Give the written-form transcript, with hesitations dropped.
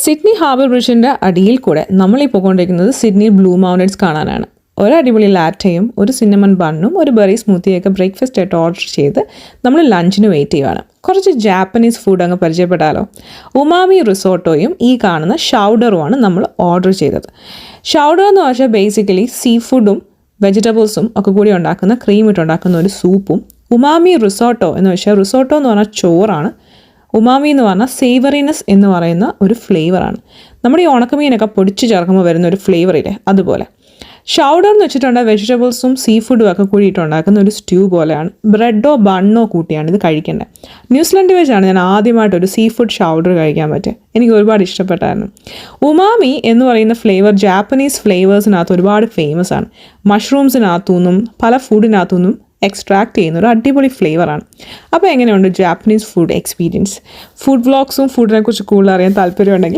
Sydney harbour ബ്രിഡ്ജിൻ്റെ അടിയിൽ കൂടെ നമ്മൾ ഈ പോയിക്കൊണ്ടിരിക്കുന്നത് സിഡ്നി ബ്ലൂ മൗണ്ടൻസ് കാണാനാണ്. ഒരു അടിപൊളി ലാറ്റയും ഒരു സിന്നമൺ ബണ്ണും ഒരു ബെറി സ്മൂത്തിയൊക്കെ ബ്രേക്ക്ഫാസ്റ്റ് ആയിട്ട് ഓർഡർ ചെയ്ത് നമ്മൾ ലഞ്ചിന് വെയിറ്റ് ചെയ്യുകയാണ്. കുറച്ച് ജാപ്പനീസ് ഫുഡ് അങ്ങ് പരിചയപ്പെട്ടാലോ. ഉമാമി റിസോർട്ടോയും ഈ കാണുന്ന ഷൗഡറുമാണ് നമ്മൾ ഓർഡർ ചെയ്തത്. ഷൗഡർ എന്ന് വെച്ചാൽ ബേസിക്കലി സീ ഫുഡും വെജിറ്റബിൾസും ഒക്കെ കൂടി ഉണ്ടാക്കുന്ന ക്രീം ഇട്ടുണ്ടാക്കുന്ന ഒരു സൂപ്പും. ഉമാമി റിസോർട്ടോ എന്ന് വെച്ചാൽ റിസോർട്ടോ എന്ന് പറഞ്ഞാൽ ചോറാണ്. ഉമാമി എന്ന് പറഞ്ഞാൽ സേവറിനെസ് എന്ന് പറയുന്ന ഒരു ഫ്ലേവറാണ്. നമ്മുടെ ഈ ഉണക്കമീനൊക്കെ പൊടിച്ച് ചേർക്കുമ്പോൾ വരുന്ന ഒരു ഫ്ലേവറില്ലേ, അതുപോലെ. ഷൗഡർ എന്ന് വെച്ചിട്ടുണ്ടെങ്കിൽ വെജിറ്റബിൾസും സീ ഫുഡും ഒക്കെ കൂടിയിട്ടുണ്ടാക്കുന്ന ഒരു സ്റ്റ്യൂ പോലെയാണ്. ബ്രെഡോ ബണ്ണോ കൂട്ടിയാണ് ഇത് കഴിക്കേണ്ടത്. ന്യൂസിലൻഡ് വെച്ചാണ് ഞാൻ ആദ്യമായിട്ടൊരു സീ ഫുഡ് ഷൗഡർ കഴിക്കാൻ പറ്റുക. എനിക്ക് ഒരുപാട് ഇഷ്ടപ്പെട്ടായിരുന്നു. ഉമാമി എന്ന് പറയുന്ന ഫ്ലേവർ ജാപ്പനീസ് ഫ്ലേവേഴ്സിനകത്ത് ഒരുപാട് ഫേമസ് ആണ്. മഷ്റൂംസിനകത്തുനിന്നും പല ഫുഡിനകത്തുനിന്നും എക്സ്ട്രാക്ട് ചെയ്യുന്ന ഒരു അടിപൊളി ഫ്ലേവറാണ്. അപ്പോൾ എങ്ങനെയുണ്ട് ജാപ്പനീസ് ഫുഡ് എക്സ്പീരിയൻസ്? ഫുഡ് വ്ളോഗ്സും ഫുഡിനെ കുറിച്ച് കൂടുതൽ അറിയാൻ താല്പര്യമുണ്ടെങ്കിൽ